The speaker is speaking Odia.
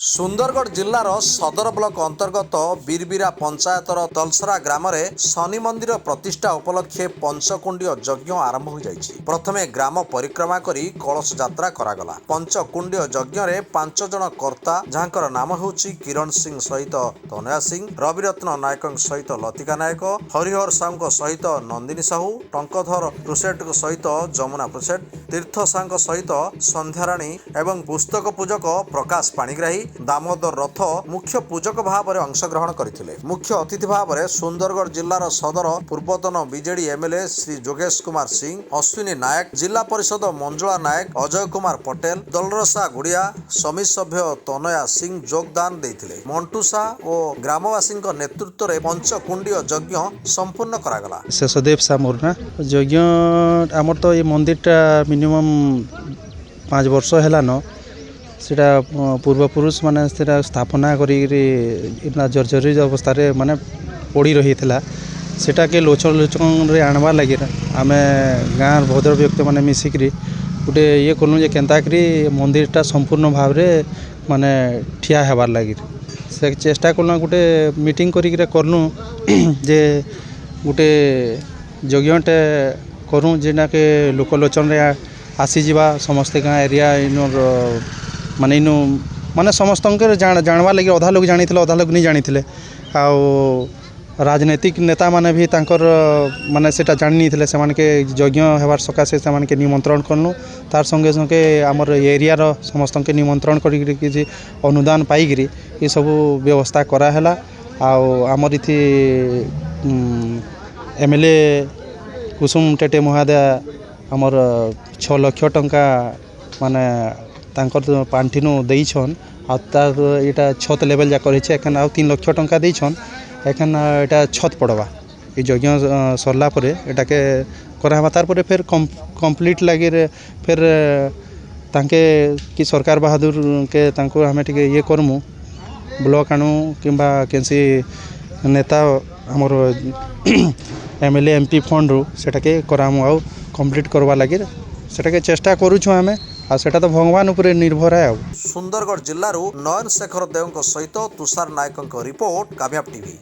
ସୁନ୍ଦରଗଡ଼ ଜିଲ୍ଲାର ସଦର ବ୍ଲକ ଅନ୍ତର୍ଗତ ବିରବିରା ପଞ୍ଚାୟତର ତଲସରା ଗ୍ରାମରେ ଶନି ମନ୍ଦିର ପ୍ରତିଷ୍ଠା ଉପଲକ୍ଷେ ପଞ୍ଚକୁଣ୍ଡୀୟ ଯଜ୍ଞ ଆରମ୍ଭ ହୋଇଯାଇଛି। ପ୍ରଥମେ ଗ୍ରାମ ପରିକ୍ରମା କରି କଳସ ଯାତ୍ରା କରାଗଲା। ପଞ୍ଚକୁଣ୍ଡୀୟ ଯଜ୍ଞରେ 5 ଜଣ କର୍ତ୍ତା, ଯାହାଙ୍କର ନାମ ହେଉଛି କିରଣ ସିଂ ସହିତ ତନୟା ସିଂ, ରବିରତ୍ନ ନାୟକଙ୍କ ସହିତ ଲତିକା ନାୟକ, ହରିହର ସାହୁଙ୍କ ସହିତ ନନ୍ଦିନୀ ସାହୁ, ଟଙ୍କଧର ପ୍ରୁସେଟଙ୍କ ସହିତ ଯମୁନା ପ୍ରୁସେଟ, ତୀର୍ଥ ସାହୁଙ୍କ ସହିତ ସନ୍ଧ୍ୟାରାଣୀ ଏବଂ ପୁସ୍ତକ ପୂଜକ ପ୍ରକାଶ ପାଣିଗ୍ରାହୀ, ଦାମୋଦର ରଥ ମୁଖ୍ୟ ପୂଜକ ଭାବରେ ଅଂଶଗ୍ରହଣ କରିଥିଲେ। ମୁଖ୍ୟ ଅତିଥି ଭାବରେ ସୁନ୍ଦରଗଡ଼ ଜିଲ୍ଲାର ସଦର ପୂର୍ବତନ ବିଜେଡି ଏମଏଲଏ ଶ୍ରୀ ଯୋଗେଶ କୁମାର ସିଂ, ଅଶ୍ୱିନୀ ନାୟକ, ଜିଲ୍ଲା ପରିଷଦ ମଞ୍ଜୁଳା ନାୟକ, ଅଜୟ କୁମାର ପଟେଲ, ଦଲରସା ଗୁଡିଆ, ସମିତି ସଭ୍ୟ ତନୟା ସିଂ ଯୋଗଦାନ ଦେଇଥିଲେ। ମଣ୍ଟୁ ସାହା ଓ ଗ୍ରାମବାସୀଙ୍କ ନେତୃତ୍ୱରେ ପଞ୍ଚକୁଣ୍ଡୀୟ ଯଜ୍ଞ ସମ୍ପୂର୍ଣ୍ଣ କରାଗଲା। ଶେଷଦେବ ସାହା ମୋର ନା ଯଜ୍ଞ ଆମର ତ ଏ ମନ୍ଦିରଟା ମିନିମମ୍ 5 ବର୍ଷ ହେଲାନ ସେଟା ପୂର୍ବପୁରୁଷ ମାନେ ସେଟା ସ୍ଥାପନା କରିକିରି ଜର୍ଜରୀ ଅବସ୍ଥାରେ ମାନେ ପଡ଼ି ରହିଥିଲା। ସେଟାକେ ଲୋଚନରେ ଆଣବାର୍ ଲାଗି ଆମେ ଗାଁର ଭଦ୍ର ବ୍ୟକ୍ତିମାନେ ମିଶିକିରି ଗୋଟେ ଇଏ କଲୁ ଯେ କେନ୍ତାକରି ମନ୍ଦିରଟା ସମ୍ପୂର୍ଣ୍ଣ ଭାବରେ ମାନେ ଠିଆ ହେବାର୍ ଲାଗି ସେ ଚେଷ୍ଟା କଲୁ। ଗୋଟେ ମିଟିଂ କରିକିରି କରଲୁ ଯେ ଗୋଟେ ଯଜ୍ଞଟେ କରୁ ଯେନାକେ ଲୋକଲୋଚନରେ ଆସିଯିବା। ସମସ୍ତେ ଗାଁ ଏରିଆ ଇନର ମାନେ ଇନୁ ମାନେ ସମସ୍ତଙ୍କର ଜାଣବାର୍ ଲାଗି ଅଧା ଲୋକ ଜାଣିଥିଲେ, ଅଧା ଲୋକ नहीं ଜାଣିଥିଲେ। ଆଉ ରାଜନୈତିକ ନେତାମାନେ ବି ତାଙ୍କର ମାନେ ସେଟା ଜାଣି ନେଇଥିଲେ। ସେମାନକେ ଯଜ୍ଞ ହେବାର ସକାଶେ ସେମାନକେ ନିମନ୍ତ୍ରଣ କଲୁ। ତାର ସଙ୍ଗେ ସଙ୍ଗେ ଆମର ଏରିଆର ସମସ୍ତଙ୍କୁ ନିମନ୍ତ୍ରଣ କରିକିରି କିଛି ଅନୁଦାନ ପାଇକିରି ଏସବୁ ବ୍ୟବସ୍ଥା କରାହେଲା। ଆଉ ଆମର ଏଠି ଏମଏଲଏ କୁସୁମ ଟେଟେ ମହାଦୟ ଆମର 6 ଲକ୍ଷ ଟଙ୍କା ମାନେ ତାଙ୍କର ପାଣ୍ଠିନୁ ଦେଇଛନ୍। ଆଉ ତାର ଏଇଟା ଛତ ଲେଭେଲ ଯାକ ରହିଛି। ଏখানে ଆଉ 3 ଲକ୍ଷ ଟଙ୍କା ଦେଇଛନ୍। ଏখানে এটা ଛତ ପଡ଼ବା। এই যজ্ঞ সরলা পরে এটাকে করা হবা। তারপরে ফের কমপ্লিট লাগিরে ফের তাকে কি সরকার বাহাদুর কে তাଙ୍କୁ ଆମେ ଟିକେ ଇଏ କରମୁ ବ୍ଲକ ଆଣୁ କିମ୍ବା କେନ୍ସି ନେତା ଆମର ଏମଏଲଏ ଏମପି ଫଣ୍ଡରୁ ସେଟାକେ କରାମୁ ଆଉ କମ୍ପ୍ଲିଟ୍ କରବା ଲାଗି ସେଟାକେ ଚେଷ୍ଟା କରୁଛୁ ଆମେ। ଆଉ ସେଟା ତ ଭଗବାନ ଉପରେ ନିର୍ଭର ଆଉ। ସୁନ୍ଦରଗଡ଼ ଜିଲ୍ଲାରୁ ନୟନ ଶେଖର ଦେଓଙ୍କ ସହିତ ତୁଷାର ନାୟକଙ୍କ ରିପୋର୍ଟ, କାଭ୍ୟାପ ଟିଭି।